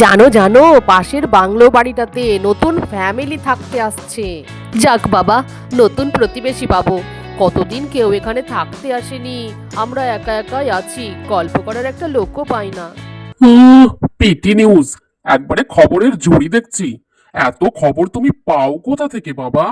জানো জানো, পাশের বাংলো বাড়িটাতে নতুন ফ্যামিলি থাকতে আসছে। যাক বাবা, নতুন প্রতিবেশী পাবো। কতদিন কেউ এখানে থাকতে আসেনি, আমরা একা একাই আছি, গল্প করার একটা লোকও পাই না। পিটি নিউজ, একবারে খবরের ঝুড়ি দেখছি। এত খবর তুমি পাও কোথা থেকে বাবা?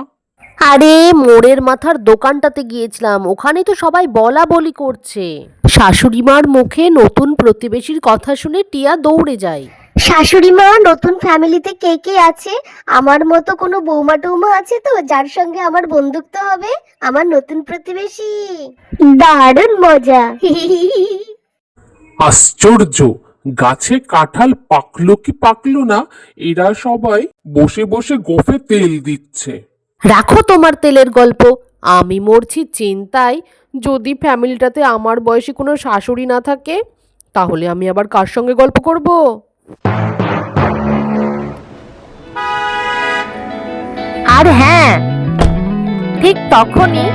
আরে মোড়ের মাথার দোকানটাতে গিয়েছিলাম, ওখানে তো সবাই বলা বলি করছে। শাশুড়ি মার মুখে নতুন প্রতিবেশীর কথা শুনে টিয়া দৌড়ে যায়। শাশুড়ি মা, নতুন ফ্যামিলিতে কে কে আছে? আমার মতো কোনো বৌমা টৌমা আছে তো যার সঙ্গে আমার বন্ধুত্ব হবে? আমার নতুন প্রতিবেশী, দারুণ মজা। আশ্চর্য, গাছে কাঁঠাল পাকলো কি পাকলো না, এরা সবাই বসে বসে গোফে তেল দিচ্ছে। রাখো তোমার তেলের গল্প, আমি মরছি চিন্তায়। যদি ফ্যামিলিটাতে আমার বয়সী কোনো শাশুড়ি না থাকে, তাহলে আমি আবার কার সঙ্গে গল্প করব? আর হ্যাঁ, ঠিক তখনই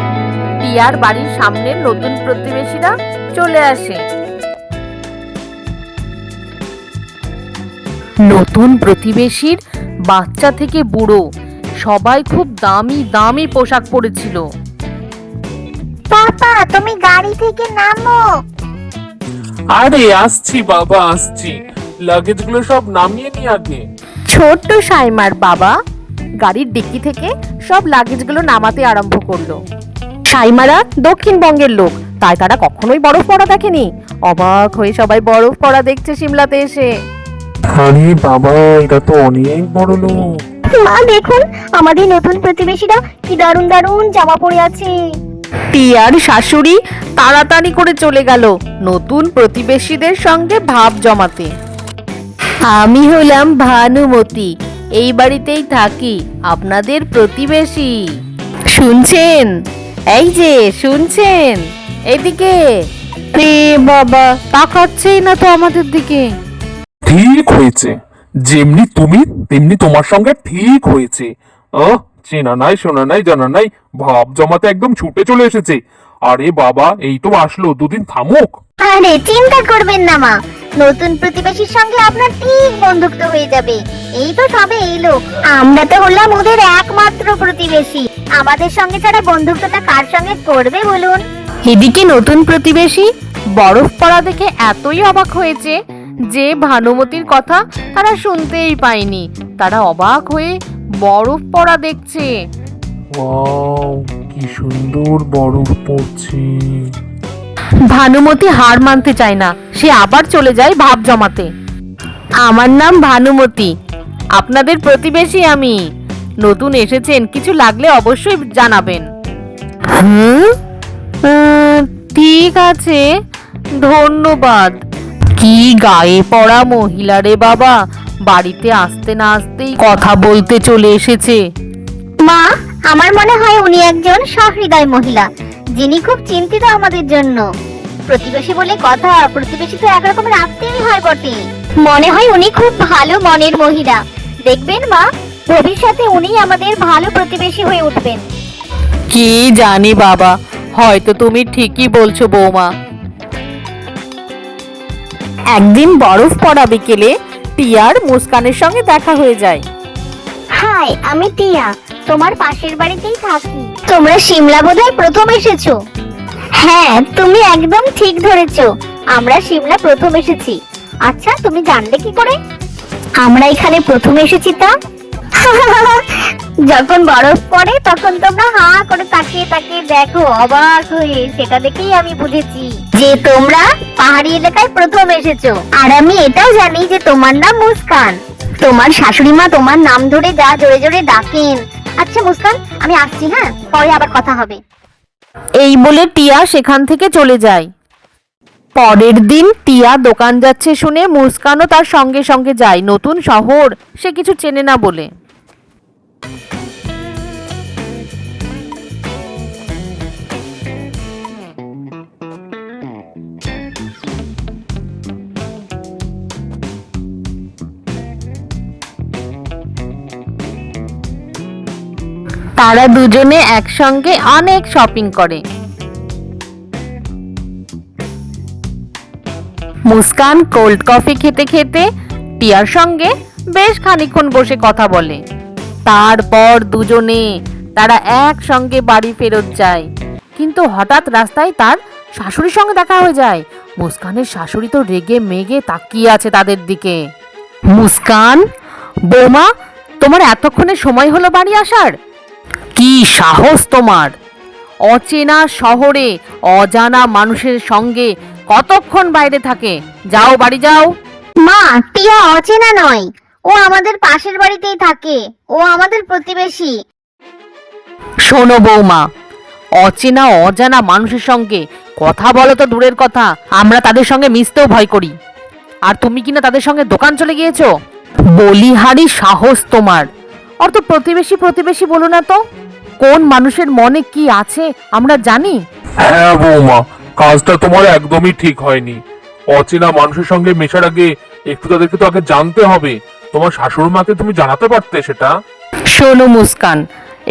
টিয়ার বাড়ির সামনের নতুন প্রতিবেশীরা চলে আসে। নতুন প্রতিবেশীর বাচ্চা থেকে বুড়ো সবাই খুব দামি দামি পোশাক পরেছিল। পাপা, তুমি গাড়ি থেকে নামো। আরে আসছি বাবা, আসছি। লাগেজগুলো সব নামিয়ে নি আগে। ছোট্ট সাইমার বাবা গাড়ির ডিক্কি থেকে সব লাগেজগুলো নামাতে আরম্ভ করলো। সাইমারা দক্ষিণবঙ্গের লোক, তাই তারা কখনোই বরফ পড়া দেখেনি। অবাক হয়ে সবাই বরফ পড়া দেখছে সিমলাতে এসে। আরে বাবা, এটা তো অনেক বড় লোক। মা দেখুন, আমাদের নতুন প্রতিবেশীরা কি দারুণ দারুণ জামা পরে আছে। টিয়ার শাশুড়ি তাড়াতাড়ি করে চলে গেল নতুন প্রতিবেশীদের সঙ্গে ভাব জমাতে। আমি হলাম ভানুমতি, এই বাড়িতেই থাকি, আপনাদের প্রতিবেশী। শুনছেন? এই যে শুনছেন, এইদিকে। রে বাবা, তাকাচ্ছেই না তো আমাদের দিকে। ঠিক হয়েছে, যেমনি তুমি তেমনি তোমার সঙ্গে ঠিক হয়েছে। চেনা নাই, শোনা নাই, জানা নাই, ভাব জমাতে একদম ছুটে চলে এসেছে। আরে বাবা, এই তো আসলো, দুদিন থামুক। আরে চিন্তা করবেন না মা, নতুন প্রতিবেশীর সঙ্গে আপনার ঠিক বন্ধুত্ব হয়ে যাবে। এই তো সবে এলো, আমরা তো হলাম ওদের একমাত্র প্রতিবেশী। আমাদের সঙ্গে ছাড়া বন্ধুত্বটা কার সঙ্গে করবে বলুন? এদিকে নতুন প্রতিবেশী বরফ পড়া দেখে এতই অবাক হয়েছে যে ভানুমতির কথা তারা শুনতেই পায়নি। তারা অবাক হয়ে বরফ পড়া দেখছে। ওয়াও, কি সুন্দর বরফ পড়ছে। ভানুমতি হার মানতে চায় না, সে আবার চলে যায় ভাব জমাতে। আমার নাম ভানুমতি, আপনাদের প্রতিবেশী আমি। নতুন এসেছেন, কিছু লাগলে অবশ্যই জানাবেন। ঠিক আছে, ধন্যবাদ। কি গায়ে পড়া মহিলা রে বাবা, বাড়িতে আসতে না আসতেই কথা বলতে চলে এসেছে। মা, আমার মনে হয় উনি একজন সহৃদয় মহিলা, যিনি খুব চিন্তিত আমাদের জন্য। প্রতিবেশী বলে কথা, প্রতিবেশী তো একরকমের আত্মীয়ই হয় বটে। মনে হয় উনি খুব ভালো মনের মহিলা। দেখবেন মা, ভবিষ্যতে উনি আমাদের ভালো প্রতিবেশী হয়ে উঠবেন। কি জানি বাবা, হয়তো তুমি ঠিকই বলছো বৌমা। একদিন বরফ পড়া বিকেলে টিয়ার মুস্কানের সঙ্গে দেখা হয়ে যায়। হাই, আমি টিয়া, তোমার পাশের বাড়িতেই থাকি। তোমরা সিমলা বোধহয় প্রথম এসেছো। হ্যাঁ, তুমি একদম ঠিক ধরেছো, আমরা সিমলা প্রথম এসেছি। আচ্ছা, তুমি জানলে কি করে আমরা এখানে প্রথম এসেছি তা? যখন বরফ পড়ে তখন তোমরা হা করে তাকিয়ে তাকিয়ে দেখো অবাক হয়ে, সেটা দেখেই আমি বুঝেছি যে তোমরা পাহাড়ি এলাকায় প্রথম এসেছো। আর আমি এটাও জানি যে তোমার নাম মুস্কান। তোমার শাশুড়ি মা তোমার নাম ধরে যা জোরে জোরে ডাকেন। আচ্ছা মুস্কান, আমি আসছি, হ্যাঁ, পরে আবার কথা হবে। এই বলে টিয়া সেখান থেকে চলে যায়। পরের দিন টিয়া দোকান যাচ্ছে শুনে মুস্কানও তার সঙ্গে সঙ্গে যায়। নতুন শহর, সে কিছু চেনে না বলে। তারা দুজনে একসঙ্গে অনেক শপিং করে। মুস্কান কোল্ড কফি খেতে খেতে টিয়ার সঙ্গে বেশ খানিকক্ষণ বসে কথা বলে। তারপর দুজনে তারা একসঙ্গে বাড়ি ফেরত যায়। কিন্তু হঠাৎ রাস্তায় তার শাশুড়ির সঙ্গে দেখা হয়ে যায়। মুস্কানের শাশুড়ি তো রেগে মেগে তাকিয়ে আছে তাদের দিকে। মুস্কান, বৌমা, তোমার এতক্ষণে সময় হলো বাড়ি আসার? কি সাহস তোমার! অচেনা শহরে অজানা মানুষের সঙ্গে কতক্ষণ বাইরে থাকে? যাও, বাড়ি যাও। মা, টিয়া অচেনা নয়, ও আমাদের পাশের বাড়িতেই থাকে, ও আমাদের প্রতিবেশী। শোনো বৌমা, অচেনা অজানা মানুষের সঙ্গে কথা বলো তো দূরের কথা, আমরা তাদের সঙ্গে মিশতেও ভয় করি। আর তুমি কিনা তাদের সঙ্গে দোকান চলে গিয়েছো? বলিহারি সাহস তোমার! অত প্রতিবেশী প্রতিবেশী বলো না তো। কোন মানুষের মনে কি আছে আমরা জানি। হ্যাঁ বৌমা, কাজটা তোমার একদমই ঠিক হয়নি। অচেনা মানুষের সঙ্গে মেশার আগে একটু তাদেরকে তো আগে জানতে হবে। তোমার শাশুড়ি মাকে তুমি জানাতে পারতে সেটা। শোনো মুস্কান,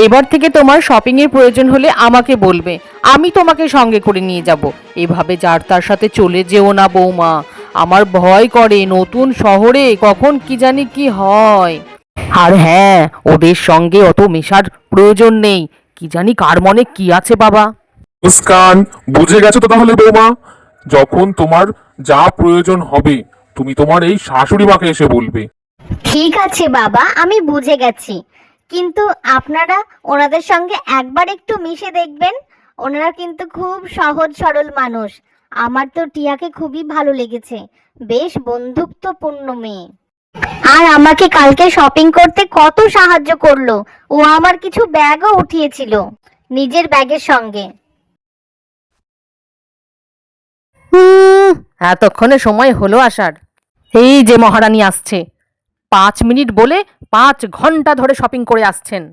এবার থেকে তোমার শপিং এর প্রয়োজন হলে আমাকে বলবে, আমি তোমাকে সঙ্গে করে নিয়ে যাব। এভাবে যার তার সাথে চলে যেও না বৌমা, আমার ভয় করে নতুন শহরে কখন কি জানি কি হয়। আর হ্যাঁ, ওদের সঙ্গে অত মেশার প্রয়োজন নেই, কি জানি কার মনে কি আছে বাবা। মুস্কান, বুঝে গেছো তো তাহলে বৌমা? যখন তোমার যা প্রয়োজন হবে তুমি তোমার এই শাশুড়ি মাকে এসে বলবে। ঠিক আছে বাবা, আমি বুঝে গেছি। কিন্তু আপনারা ওনাদের সঙ্গে একবার একটু মিশে দেখবেন। ওনারা কিন্তু খুব সহজ সরল মানুষ। আমার তো টিয়াকে খুবই ভালো লেগেছে, বেশ বন্ধুত্বপূর্ণ মেয়ে। আর আমাকে কালকে শপিং করতে কত সাহায্য করলো। ও আমার কিছু ব্যাগও উঠিয়েছিল নিজের ব্যাগের সঙ্গে। এতক্ষণে সময় হলো আসার। এই যে মহারানী আসছে, 5 মিনিট বলে 5 ঘন্টা ধরে শপিং করে আসছেন।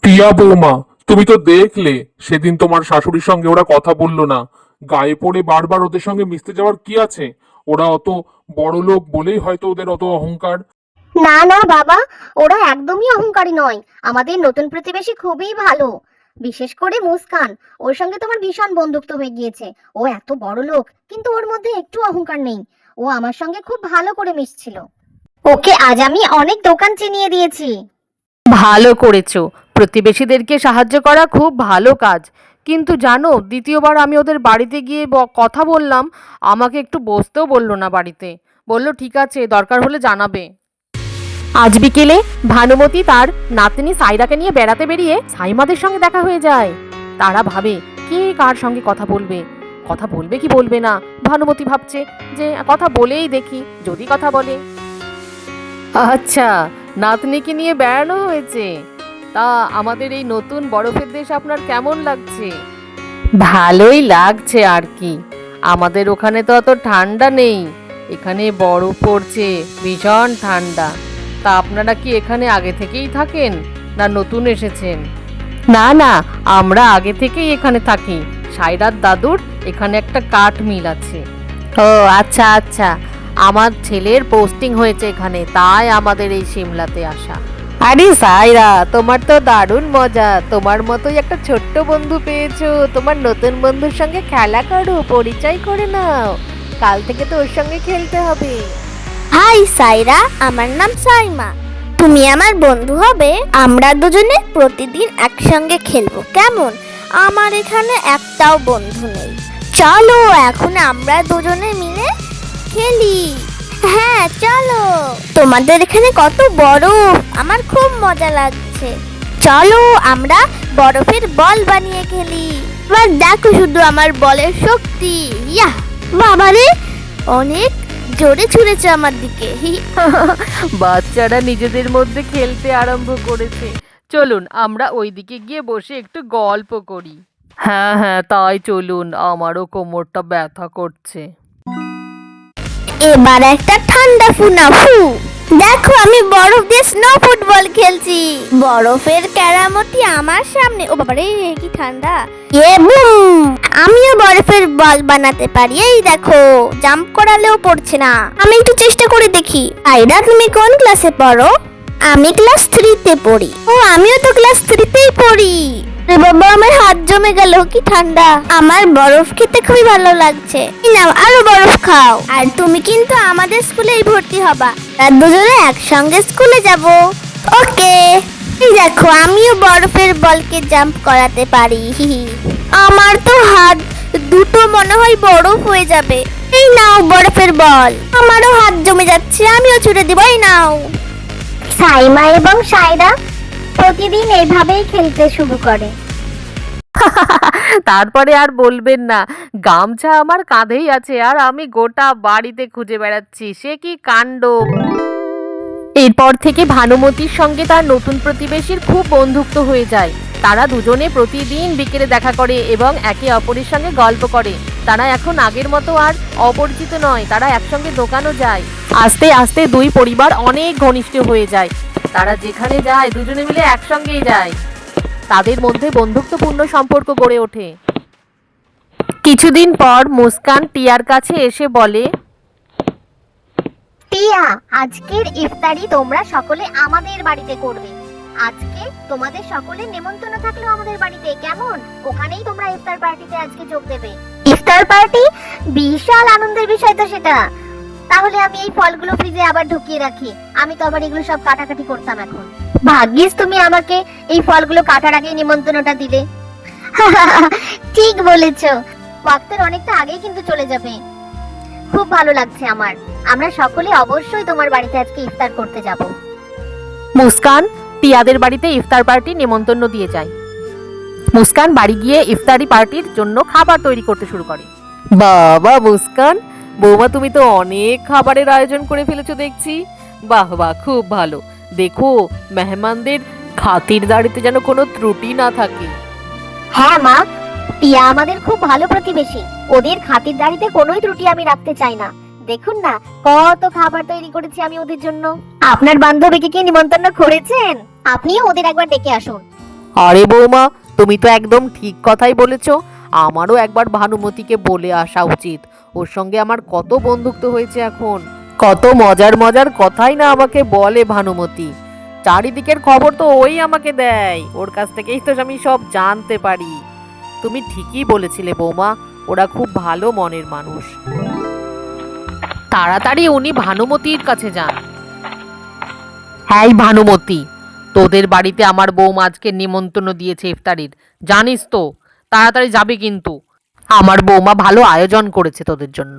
টিয়া বৌমা, তুমি তো দেখলে সেদিন তোমার শাশুড়ির সঙ্গে ওরা কথা বললো না। গায়ে পড়ে বারবার ওদের সঙ্গে মিশতে যাওয়ার কি আছে? ওরা অত বড় লোক বলেই হয়তো ওদের অত অহংকার। না না বাবা, ওরা একদমই অহংকারী নয়। আমাদের নতুন প্রতিবেশী খুবই ভালো, বিশেষ করে মুস্কান। ওর সঙ্গে তোমার ভীষণ বন্ধুত্ব হয়ে গিয়েছে। ও এত বড় লোক কিন্তু ওর মধ্যে একটু অহংকার নেই। ও আমার সঙ্গে খুব ভালো করে মিশছিল। ওকে আজ আমি অনেক দোকান চিনিয়ে দিয়েছি। ভালো করেছো, প্রতিবেশীদেরকে সাহায্য করা খুব ভালো কাজ। কিন্তু জানো, দ্বিতীয়বার আমি ওদের বাড়িতে গিয়ে কথা বললাম, আমাকে একটু বসতেও বললো না বাড়িতে। বললো ঠিক আছে, দরকার হলে জানাবে। আজ বিকেলে ভানুমতি তার নাতনি সাইরাকে নিয়ে বেড়াতে বেরিয়ে সাইমাদের সঙ্গে দেখা হয়ে যায়। তারা ভাবে কে কার সঙ্গে কথা বলবে, কথা বলবে কি বলবে না। ভানুমতি ভাবছে যে কথা বলেই দেখি, যদি কথা বলে। আচ্ছা, নাতনিকে নিয়ে বেড়ানো হয়েছে। তা আমাদের এই নতুন বরফের দেশ আপনার কেমন লাগছে? ভালোই লাগছে আর কি। আমাদের ওখানে তো অত ঠান্ডা নেই, এখানে বরফ পড়ছে, ভীষণ ঠান্ডা। তা আপনারা কি এখানে আগে থেকেই থাকেন না নতুন এসেছেন? না না, আমরা আগে থেকেই এখানে থাকি। সাইরার দাদুর এখানে একটা কাঠ মিল আছে। ও আচ্ছা আচ্ছা, আমার ছেলের পোস্টিং হয়েছে এখানে, তাই আমাদের এই সিমলাতে আসা। আরে সাইরা, তোমার তো দারুণ মজা। তোমার মতোই একটা ছোট্ট বন্ধু পেয়েছো। তোমার নতুন বন্ধুর সঙ্গে খেলা করো, পরিচয় করে নাও। কাল থেকে তো ওর সঙ্গে খেলতে হবে। হাই সাইরা, আমার নাম সাইমা। তুমি আমার বন্ধু হবে। আমরা দুজনে প্রতিদিন একসঙ্গে খেলবো, কেমন? আমার এখানে একটাও বন্ধু নেই। চলো এখন আমরা দুজনে মিলে খেলি। হ্যাঁ চলো। তোমাদের এখানে কত বরফ, আমার খুব মজা লাগছে। চলো আমরা বরফের বল বানিয়ে খেলি। এবার দেখো শুধু আমার বলের শক্তি। ইয়া বাবারে, অনেক জোরে ছুঁড়েছে আমার দিকে। বাচ্চারা নিজেদের মধ্যে খেলতে আরম্ভ করেছে। চলুন আমরা ওইদিকে গিয়ে বসে একটু গল্প করি। হ্যাঁ হ্যাঁ, তাই চলুন, আমারও কোমরটা ব্যথা করছে। এবার একটা ঠান্ডা ফুনা ফু। দেখো আমি বরফ দিয়ে স্নো ফুটবল খেলছি। বরফের কেরামতি আমার সামনে। ও বাবারে, কি ঠান্ডা। এ বুম, আমিও বরফের বল বানাতে পারি। এই দেখো, জাম্প করালেও পড়ছে না। আমি একটু চেষ্টা করে দেখি। আইরা, তুমি কোন ক্লাসে পড়ো? আমি ক্লাস 3-তে পড়ি। ও আমিও তো ক্লাস 3-তেই পড়ি। রে বাবা, আমার হাত জমে গেল, কি ঠান্ডা। আমার বরফ খেতে খুবই ভালো লাগছে। নাও আরো বরফ খাও। আর তুমি কিন্তু আমাদের স্কুলেই ভর্তি হবা, আর দুজনে একসঙ্গে স্কুলে যাব। ওকে। এই দেখো, আমিও বরফের বলকে জাম্প করাতে পারি। আমার তো হাত দুটো মনে হয় বরফ হয়ে যাবে। এই নাও বরফের বল। আমারও হাত জমে যাচ্ছে, আমিও ছুড়ে দিব। এই নাও। সাইমা এবং সায়রা প্রতিদিন এইভাবেই খেলতে শুরু করে। তারপরে আর বলবেন না, গামছা আমার কাঁধেই আছে আর আমি গোটা বাড়িতে খুঁজে বেড়াচ্ছি, সে কি কাণ্ড। এরপর থেকে ভানুমতির সঙ্গে তার নতুন প্রতিবেশীর খুব বন্ধুত্ব হয়ে যায়। তারা দুজনে প্রতিদিন বিকেলে দেখা করে এবং একে অপরের সঙ্গে গল্প করে। তারা এখন আগের মতো আর অপরিচিত নয়, তারা একসঙ্গে দোকানও যায়। আস্তে আস্তে দুই পরিবার অনেক ঘনিষ্ঠ হয়ে যায়। তারা যেখানে যায় দুজনে মিলে একসঙ্গেই যায়। তাদের মধ্যে বন্ধুত্বপূর্ণ সম্পর্ক গড়ে ওঠে। কিছুদিন পর মুস্কান টিয়ার কাছে এসে বলে, টিয়া, আজকের ইফতারি তোমরা সকলে আমাদের বাড়িতে করবে। আজকে তোমাদের সকলের নেমন্তন্ন থাকলো আমাদের বাড়িতে, কেমন? ওখানেই তোমরা ইফতার পার্টিতে আজকে যোগ দেবে। ইফতার পার্টি? বিশাল আনন্দের বিষয় তো সেটা। তাহলে আমি এই ফলগুলো ফ্রিজে আবার ঢুকিয়ে রাখি, আমি তো আবার এগুলো সব কাটাকাটি করতাম এখন। ভাগ্যিস তুমি আমাকে এই ফলগুলো কাটার আগে নিমন্ত্রণটা দিলে। ঠিক বলেছো, ওয়াক্তের অনেকটা আগেই কিন্তু চলে যাবে। খুব ভালো লাগছে আমার। আমরা সকলে অবশ্যই তোমার বাড়িতে আজকে ইফতার করতে যাব। মুস্কান টিয়াদের বাড়িতে ইফতার পার্টি নেমন্তন্ন দিয়ে যায়। মুস্কান বাড়ি গিয়ে ইফতারি পার্টির জন্য খাবার তৈরি করতে শুরু করে। বাবা মুস্কান, বৌমা তুমি তো অনেক খাবারের আয়োজন করে ফেলেছো দেখছি। বাহ বাহ, খুব ভালো। দেখো মেহমানদের খাতিরদারিতে যেন কোনো ত্রুটি না থাকে। হ্যাঁ মা, টিয়া আমাদের খুব ভালো প্রতিবেশী, ওদের খাতিরদারিতে কোনোই ত্রুটি আমি রাখতে চাই না। দেখুন না কত খাবার তৈরি করেছি আমি ওদের জন্য। আপনার বান্ধবীকে কি নিমন্ত্রণ করেছেন? আপনিও ওদের একবার ডেকে আসুন। আরে বৌমা, তুমি তো একদম ঠিক কথাই বলেছো। আমারও একবার ভানুমতিকে বলে আসা উচিত। ওর সঙ্গে আমার কত বন্ধুত্ব হয়েছে এখন। কত মজার মজার কথাই না আমাকে বলে ভানুমতি। চারিদিকের খবর তো ওই আমাকে দেয়, ওর কাছ থেকেই তো আমি সব জানতে পারি। তুমি ঠিকই বলেছিলে বৌমা, ওরা খুব ভালো মনের মানুষ। তাড়াতাড়ি উনি ভানুমতির কাছে যান। হ্যাঁ ভানুমতি, তোদের বাড়িতে আমার বৌমা আজকে নিমন্ত্রণ দিয়েছে ইফতারির, জানিস তো? তাড়াতাড়ি যাবে কিন্তু। আমার বৌমা ভালো আয়োজন করেছে তোদের জন্য।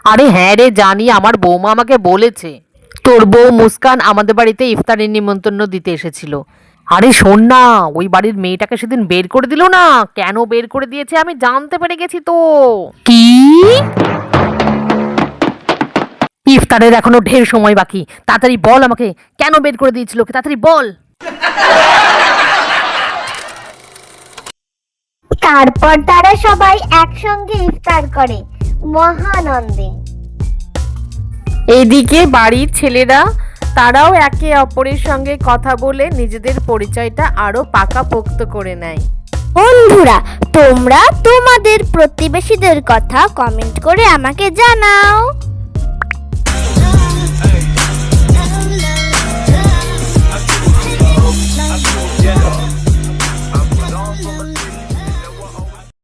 আরে হ্যাঁ রে জানি, আমার বৌমা আমাকে বলেছে তোর বউ মুস্কান আমাদের বাড়িতে ইফতারের নিমন্ত্রণ দিতে এসেছিল। আরে শোন না, ওই বাড়ির মেয়েটাকে সেদিন বের করে দিল না, কেন বের করে দিয়েছে আমি জানতে পেরে গেছি তো। কি? ইফতারের এখনো ঢের সময় বাকি, তাড়াতাড়ি বল আমাকে, কেন বের করে দিয়েছিল ওকে, তাড়াতাড়ি বল। তারপর তারা সবাই একসঙ্গে ইফতার করে মহানন্দে। এদিকে বাড়ির ছেলেরা তারাও একে অপরের সঙ্গে কথা বলে নিজেদের পরিচয়টা আরো পাকাপোক্ত করে নেয়। বন্ধুরা, তোমরা তোমাদের প্রতিবেশীদের কথা কমেন্ট করে আমাকে জানাও। Yeah.